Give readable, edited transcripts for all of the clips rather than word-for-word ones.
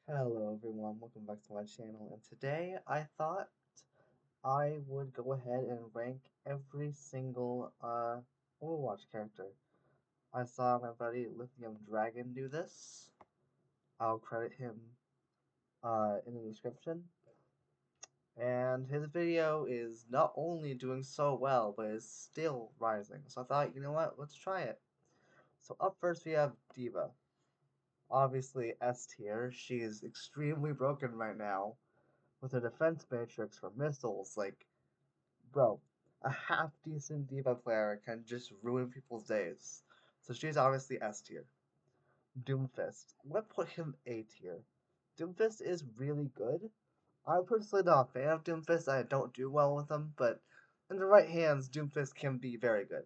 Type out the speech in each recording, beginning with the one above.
Hello everyone, welcome back to my channel, and today I thought I would go ahead and rank every single Overwatch character. I saw my buddy Lithium Dragon do this. I'll credit him in the description. And his video is not only doing so well, but is still rising. So I thought, you know what, let's try it. So up first we have D.Va. Obviously S tier. She is extremely broken right now with her defense matrix for missiles. Like, bro, a half decent D.Va player can just ruin people's days. So she's obviously S tier. Doomfist. I'm gonna put him A tier. Doomfist is really good. I'm personally not a fan of Doomfist. I don't do well with him, but in the right hands, Doomfist can be very good.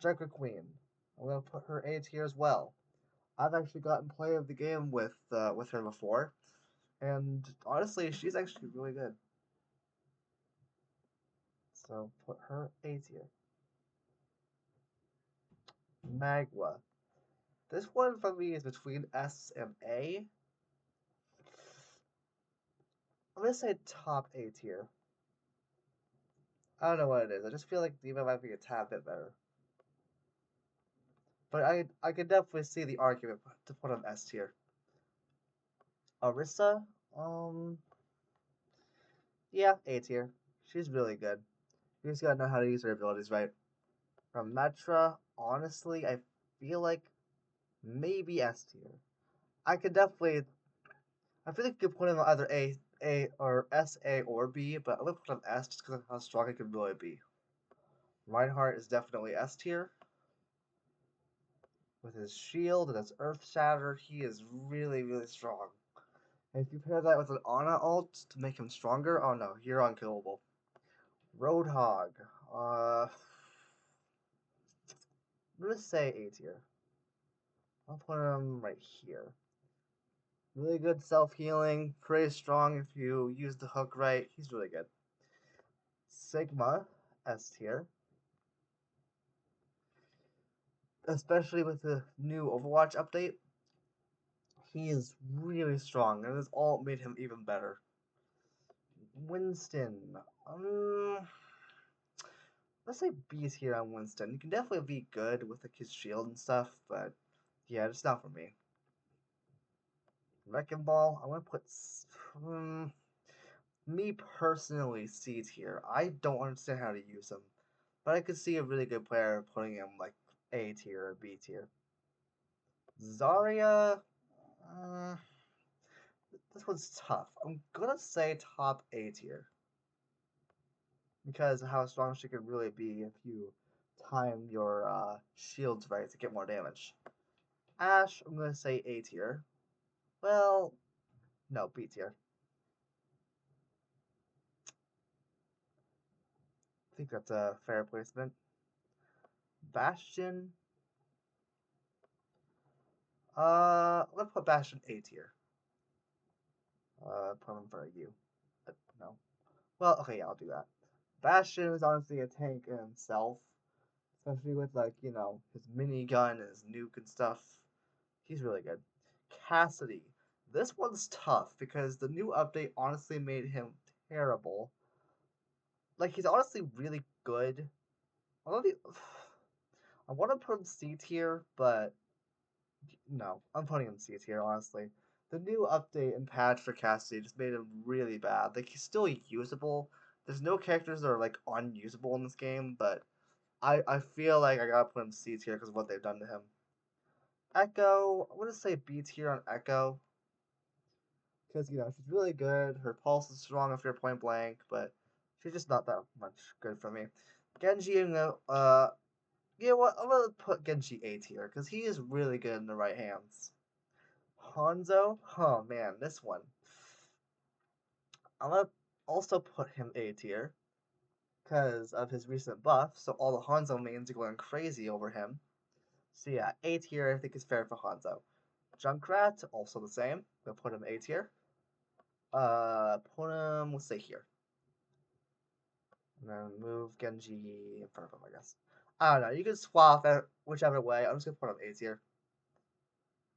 Junker Queen. I'm gonna put her A tier as well. I've actually gotten play of the game with her before, and honestly, she's actually really good. So put her A tier. Magua. This one for me is between S and A. I'm gonna say top A tier. I don't know what it is. I just feel like D.Va might be a tad bit better. But I can definitely see the argument to put on S tier. Orisa, yeah, A tier. She's really good. You just gotta know how to use her abilities right. From Metra, honestly, I feel like maybe S tier. I could definitely, I feel like you could put him on either A or S, A, or B, but I'm gonna put him S just because of how strong he could really be. Reinhardt is definitely S tier. With his shield and his Earth Shatter, he is really, really strong. And if you pair that with an Ana ult to make him stronger, oh no, you're unkillable. Roadhog. I'm gonna say A tier. I'll put him right here. Really good self-healing, pretty strong if you use the hook right. He's really good. Sigma, S tier. Especially with the new Overwatch update, he is really strong, and this all made him even better. Winston. Let's say B tier on Winston. You can definitely be good with like his shield and stuff, but yeah, it's not for me. Wrecking Ball. I'm gonna put me personally C tier. I don't understand how to use him, but I could see a really good player putting him like A tier or B tier. Zarya. Uh, this one's tough. I'm gonna say top A tier because of how strong she could really be if you time your shields right to get more damage. Ashe, I'm gonna say A tier. Well, no, B tier. I think that's a fair placement. Bastion. Let's put Bastion A tier. Put him for a U. No. Well, okay, yeah, I'll do that. Bastion is honestly a tank in himself, especially with like his minigun and his nuke and stuff. He's really good. Cassidy. This one's tough because the new update honestly made him terrible. Like he's honestly really good. Although I want to put him C tier, but no, I'm putting him C tier honestly. The new update and patch for Cassidy just made him really bad. Like he's still usable. There's no characters that are like unusable in this game, but I feel like I gotta put him C tier because of what they've done to him. Echo, I'm gonna say B tier on Echo because she's really good. Her pulse is strong if you're point blank, but she's just not that much good for me. Genji, you know what? I'm gonna put Genji A tier because he is really good in the right hands. Hanzo, oh man, this one. I'm gonna also put him A tier because of his recent buff, so all the Hanzo mains are going crazy over him. So yeah, A tier I think is fair for Hanzo. Junkrat, also the same. Gonna put him A tier. Put him, let's say here. And then move Genji in front of him, I guess. I don't know. You can swap it whichever way. I'm just gonna put him A tier.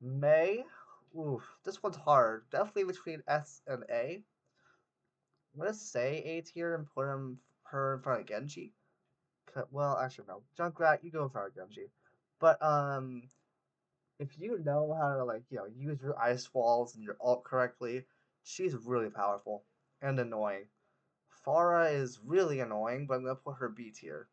Mei, Oof, this one's hard. Definitely between S and A. I'm gonna say A tier and put her in front of Genji. Well, actually no. Junkrat, you go in front of Genji. But if you know how to like use your ice walls and your ult correctly, she's really powerful and annoying. Pharah is really annoying, but I'm gonna put her B tier.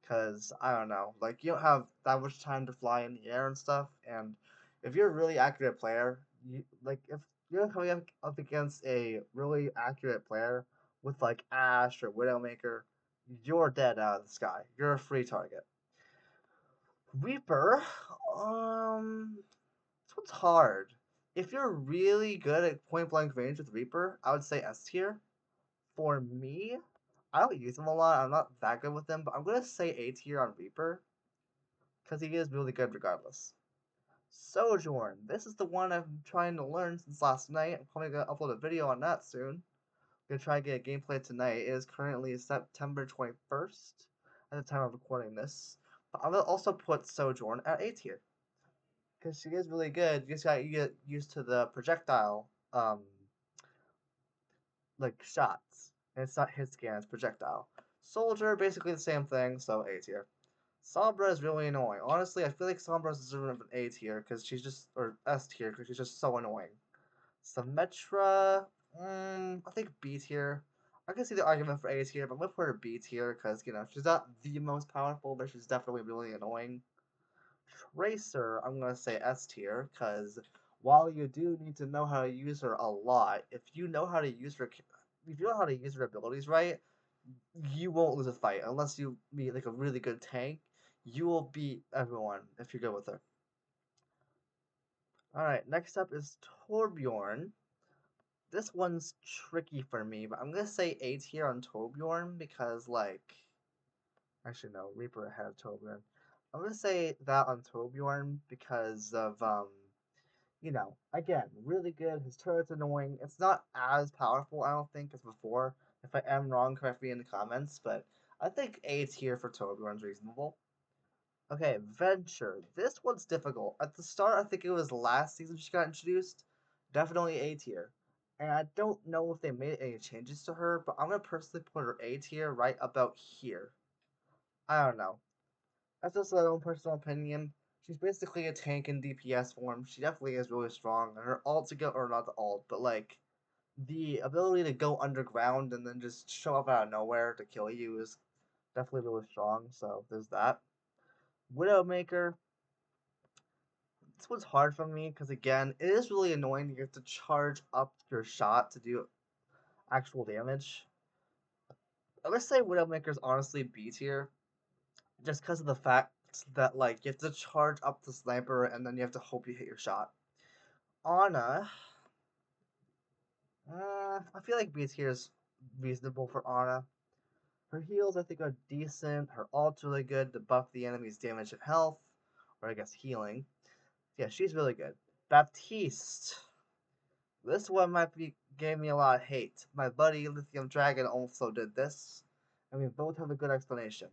Cause I don't know, like you don't have that much time to fly in the air and stuff, and if you're a really accurate player, if you're coming up against a really accurate player with like Ashe or Widowmaker, you're dead out of the sky. You're a free target. Reaper, this one's hard. If you're really good at point blank range with Reaper, I would say S tier. For me, I don't use him a lot. I'm not that good with him, but I'm gonna say A tier on Reaper because he is really good regardless. Sojourn. This is the one I've been trying to learn since last night. I'm probably gonna upload a video on that soon. I'm gonna try to get a gameplay tonight. It is currently September 21st at the time of recording this. But I'm gonna also put Sojourn at A tier because she is really good. You just gotta get used to the projectile like shots. And it's not hit scan, it's projectile. Soldier, basically the same thing, so A tier. Sombra is really annoying. Honestly, I feel like Sombra's deserving of an A tier because she's just, or S tier because she's just so annoying. Symmetra, I think B tier. I can see the argument for A tier, but I'm gonna put her B tier because she's not the most powerful, but she's definitely really annoying. Tracer, I'm gonna say S tier because while you do need to know how to use her a lot, if you know how to use her, if you know how to use her abilities right, you won't lose a fight unless you meet like a really good tank. You will beat everyone if you're good with her. All right, next up is Torbjorn. This one's tricky for me, but I'm gonna say A tier on Torbjorn because actually no, Reaper ahead of Torbjorn. I'm gonna say that on Torbjorn because of again, really good. His turret's annoying. It's not as powerful, I don't think, as before. If I am wrong, correct me in the comments, but I think A tier for Torbjorn's reasonable. Okay, Venture. This one's difficult. At the start, I think it was last season she got introduced. Definitely A tier. And I don't know if they made any changes to her, but I'm gonna personally put her A tier right about here. I don't know. That's just my own personal opinion. She's basically a tank in DPS form. She definitely is really strong. And her ult to go, or not the ult, but like the ability to go underground and then just show up out of nowhere to kill you is definitely really strong. So there's that. Widowmaker. This one's hard for me because again, it is really annoying to get to charge up your shot to do actual damage. I'm gonna say Widowmaker's honestly B tier, just because of the fact that like you have to charge up the sniper and then you have to hope you hit your shot. Ana, I feel like B tier is reasonable for Ana. Her heals I think are decent. Her ult's really good to buff the enemy's damage and health, or I guess healing. Yeah, she's really good. Baptiste. This one might be gave me a lot of hate. My buddy Lithium Dragon also did this, and we both have a good explanation.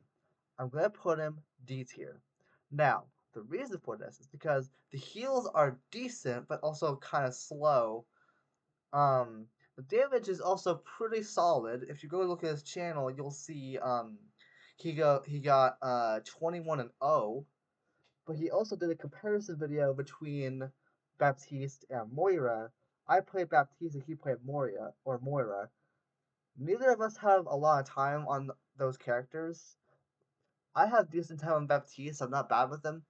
I'm gonna put him D tier. Now, the reason for this is because the heals are decent, but also kind of slow. The damage is also pretty solid. If you go look at his channel, you'll see he got 21 and 0, but he also did a comparison video between Baptiste and Moira. I played Baptiste and he played Moira. Neither of us have a lot of time on those characters. I have decent time on Baptiste. I'm not bad with him,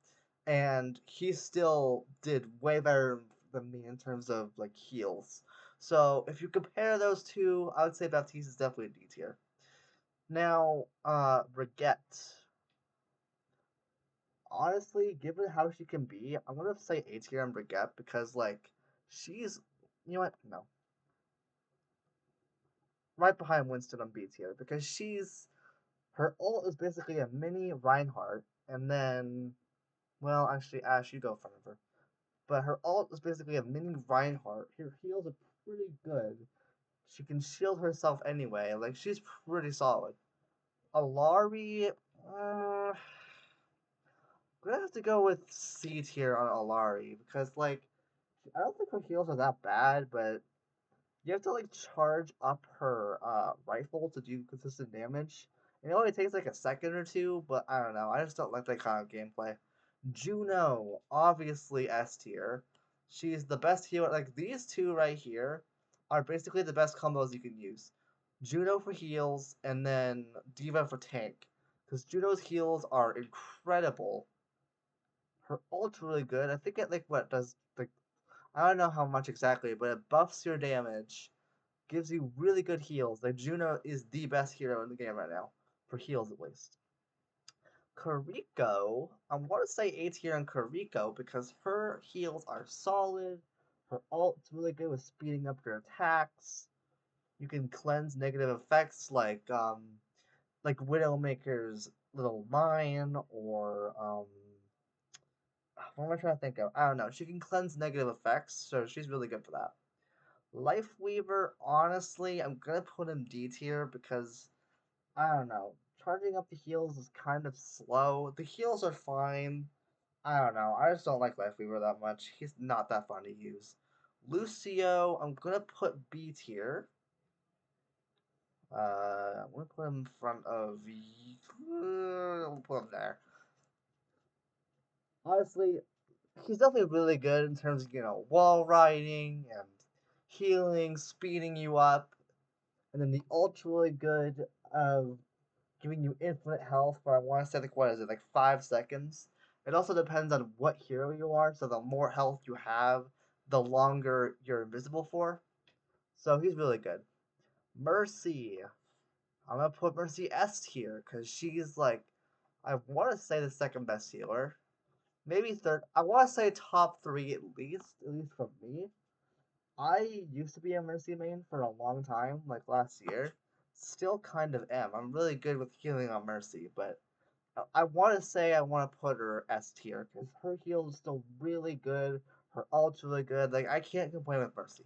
and he still did way better than me in terms of like heals. So if you compare those two, I would say Baptiste is definitely a D tier. Now, Brigitte. Honestly, given how she can be, I'm gonna say A tier on Brigitte because like she's you know what? No. Right behind Winston on B tier because her ult is basically a mini Reinhardt, and then well actually Ash, you go in front of her. But her ult is basically a mini Reinhardt. Her heals are pretty good. She can shield herself anyway. Like she's pretty solid. Alari, I'm gonna have to go with C tier on Alari because like I don't think her heals are that bad, but you have to like charge up her rifle to do consistent damage. It only takes like a second or two, but I don't know. I just don't like that kind of gameplay. Juno, obviously S tier. She's the best healer. Like these two right here are basically the best combos you can use. Juno for heals and then Diva for tank. Because Juno's heals are incredible. Her ult's really good. I think it like what does like I don't know how much exactly, but it buffs your damage, gives you really good heals. Like Juno is the best hero in the game right now, for heals at least. Kariko, I want to say A tier on Kariko because her heals are solid. Her ult's really good with speeding up your attacks. You can cleanse negative effects like Widowmaker's little mine or what am I trying to think of? I don't know. She can cleanse negative effects, so she's really good for that. Lifeweaver, honestly, I'm gonna put him D tier because I don't know. Charging up the heals is kind of slow. The heals are fine. I don't know. I just don't like Lifeweaver that much. He's not that fun to use. Lucio, I'm gonna put B tier. I'm gonna put him in front of. I'll put him there. Honestly, he's definitely really good in terms of wall riding and healing, speeding you up, and then the ultra really good of giving you infinite health for I want to say like what is it like 5 seconds. It also depends on what hero you are, so the more health you have, the longer you're invisible for. So he's really good. Mercy, I'm gonna put Mercy S tier because she's like I want to say the second best healer, maybe third. I want to say top three at least for me. I used to be a Mercy main for a long time, like last year. Still kind of am. I'm really good with healing on Mercy, but I want to say I want to put her S tier because her heal is still really good. Her ult's really good. Like I can't complain with Mercy.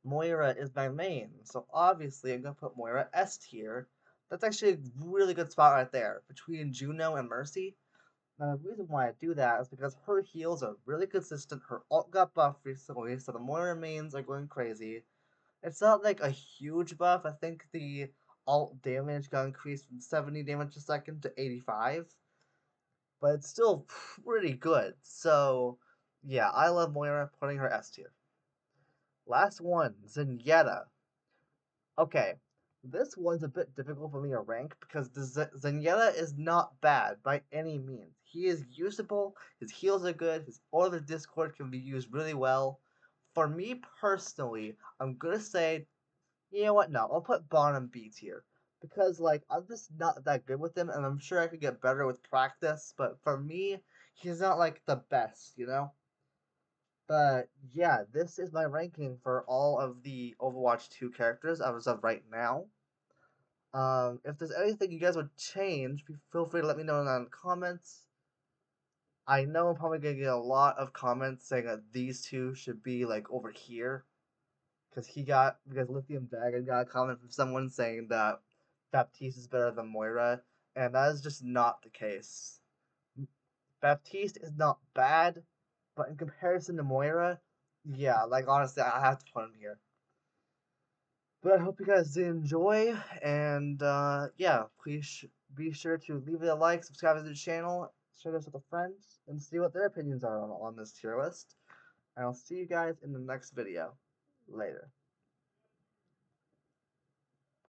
Moira is my main, so obviously I'm gonna put Moira S tier. That's actually a really good spot right there between Juno and Mercy. Now the reason why I do that is because her heals are really consistent. Her ult got buffed recently, so the Moira mains are going crazy. It's not like a huge buff. I think the alt damage got increased from 70 damage a second to 85, but it's still pretty good. So, yeah, I love Moira, putting her S tier. Last one, Zenyatta. Okay, this one's a bit difficult for me to rank because Zenyatta is not bad by any means. He is usable, his heals are good, his Order Discord can be used really well. For me personally, I'm gonna say, you know what? No, I'll put bottom B tier because like I'm just not that good with him, and I'm sure I could get better with practice. But for me, he's not like the best. But yeah, this is my ranking for all of the Overwatch 2 characters as of right now. If there's anything you guys would change, feel free to let me know in the comments. I know I'm probably gonna get a lot of comments saying that these two should be like over here because Lithium Dragon got a comment from someone saying that Baptiste is better than Moira, and that is just not the case. Baptiste is not bad, but in comparison to Moira, yeah, like honestly, I have to put him here. But I hope you guys did enjoy, and yeah, please be sure to leave it a like, subscribe to the channel, share this with a friend, and see what their opinions are on this tier list. And I'll see you guys in the next video. Later.